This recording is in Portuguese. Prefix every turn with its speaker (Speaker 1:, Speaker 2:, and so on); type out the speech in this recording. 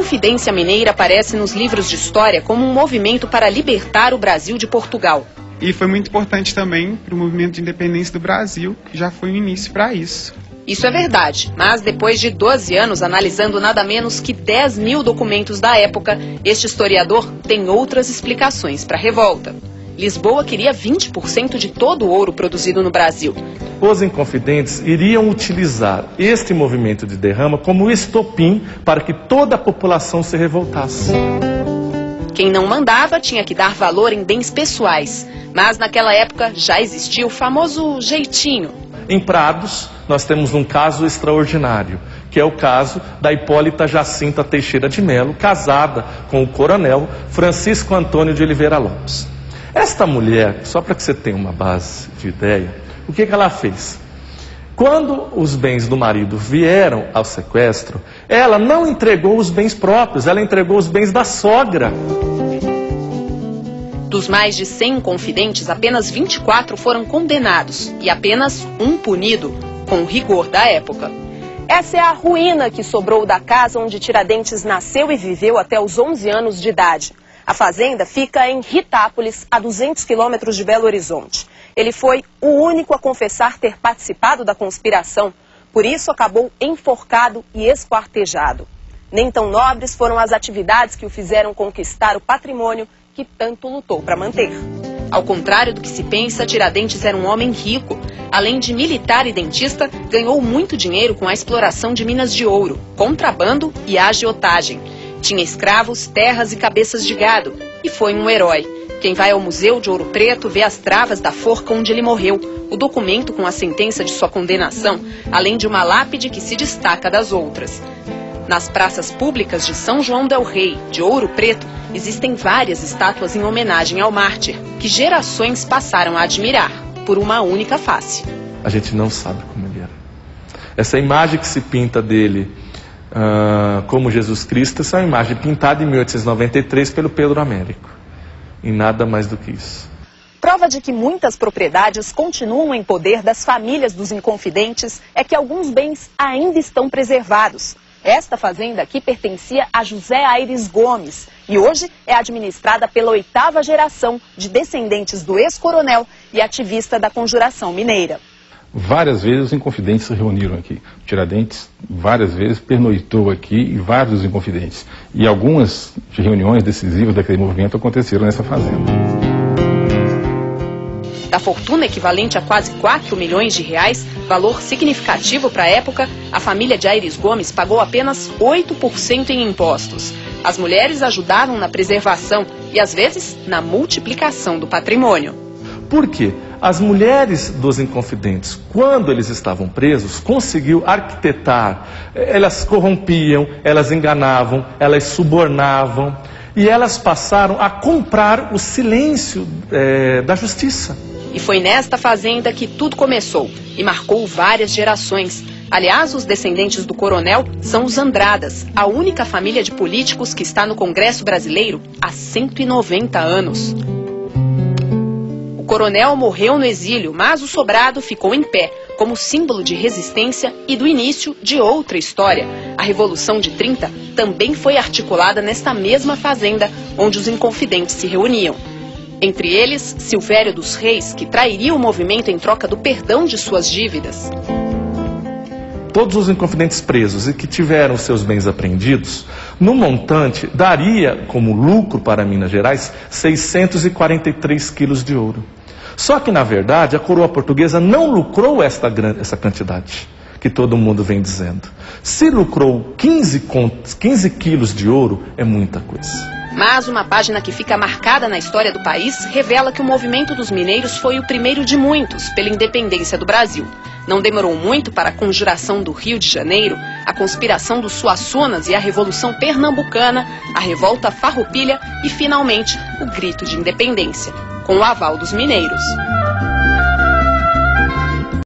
Speaker 1: Inconfidência Mineira aparece nos livros de história como um movimento para libertar o Brasil de Portugal.
Speaker 2: E foi muito importante também para o movimento de independência do Brasil, que já foi o início para isso.
Speaker 1: Isso é verdade, mas depois de 12 anos analisando nada menos que 10 mil documentos da época, este historiador tem outras explicações para a revolta. Lisboa queria 20% de todo o ouro produzido no Brasil.
Speaker 3: Os inconfidentes iriam utilizar este movimento de derrama como estopim para que toda a população se revoltasse.
Speaker 1: Quem não mandava tinha que dar valor em bens pessoais, mas naquela época já existia o famoso jeitinho.
Speaker 3: Em Prados, nós temos um caso extraordinário, que é o caso da Hipólita Jacinta Teixeira de Melo, casada com o coronel Francisco Antônio de Oliveira Lopes. Esta mulher, só para que você tenha uma base de ideia, o que ela fez? Quando os bens do marido vieram ao sequestro, ela não entregou os bens próprios, ela entregou os bens da sogra.
Speaker 1: Dos mais de 100 inconfidentes, apenas 24 foram condenados e apenas um punido, com o rigor da época. Essa é a ruína que sobrou da casa onde Tiradentes nasceu e viveu até os 11 anos de idade. A fazenda fica em Ritápolis, a 200 quilômetros de Belo Horizonte. Ele foi o único a confessar ter participado da conspiração, por isso acabou enforcado e esquartejado. Nem tão nobres foram as atividades que o fizeram conquistar o patrimônio que tanto lutou para manter. Ao contrário do que se pensa, Tiradentes era um homem rico. Além de militar e dentista, ganhou muito dinheiro com a exploração de minas de ouro, contrabando e agiotagem. Tinha escravos, terras e cabeças de gado. E foi um herói. Quem vai ao Museu de Ouro Preto vê as travas da forca onde ele morreu, o documento com a sentença de sua condenação, além de uma lápide que se destaca das outras. Nas praças públicas de São João del Rei, de Ouro Preto, existem várias estátuas em homenagem ao mártir, que gerações passaram a admirar, por uma única face.
Speaker 3: A gente não sabe como ele era. Essa imagem que se pinta dele como Jesus Cristo, essa é uma imagem pintada em 1893 pelo Pedro Américo. E nada mais do que isso.
Speaker 1: Prova de que muitas propriedades continuam em poder das famílias dos inconfidentes é que alguns bens ainda estão preservados. Esta fazenda aqui pertencia a José Aires Gomes e hoje é administrada pela 8ª geração de descendentes do ex-coronel e ativista da Conjuração Mineira.
Speaker 4: Várias vezes os inconfidentes se reuniram aqui. Tiradentes várias vezes pernoitou aqui e vários dos inconfidentes. E algumas reuniões decisivas daquele movimento aconteceram nessa fazenda.
Speaker 1: Da fortuna equivalente a quase 4 milhões de reais, valor significativo para a época, a família de Aires Gomes pagou apenas 8% em impostos. As mulheres ajudavam na preservação e, às vezes, na multiplicação do patrimônio.
Speaker 3: Por quê? As mulheres dos inconfidentes, quando eles estavam presos, conseguiu arquitetar. Elas corrompiam, elas enganavam, elas subornavam e elas passaram a comprar o silêncio da justiça.
Speaker 1: E foi nesta fazenda que tudo começou e marcou várias gerações. Aliás, os descendentes do coronel são os Andradas, a única família de políticos que está no Congresso Brasileiro há 190 anos. O coronel morreu no exílio, mas o sobrado ficou em pé, como símbolo de resistência e do início de outra história. A Revolução de 30 também foi articulada nesta mesma fazenda, onde os inconfidentes se reuniam. Entre eles, Silvério dos Reis, que trairia o movimento em troca do perdão de suas dívidas.
Speaker 3: Todos os inconfidentes presos e que tiveram seus bens apreendidos, no montante, daria como lucro para Minas Gerais 643 quilos de ouro. Só que, na verdade, a coroa portuguesa não lucrou essa quantidade, que todo mundo vem dizendo. Se lucrou 15 quilos de ouro, é muita coisa.
Speaker 1: Mas uma página que fica marcada na história do país revela que o movimento dos mineiros foi o primeiro de muitos pela independência do Brasil. Não demorou muito para a Conjuração do Rio de Janeiro, a conspiração dos Suassunas e a Revolução Pernambucana, a Revolta Farroupilha e, finalmente, o Grito de Independência, com o aval dos mineiros.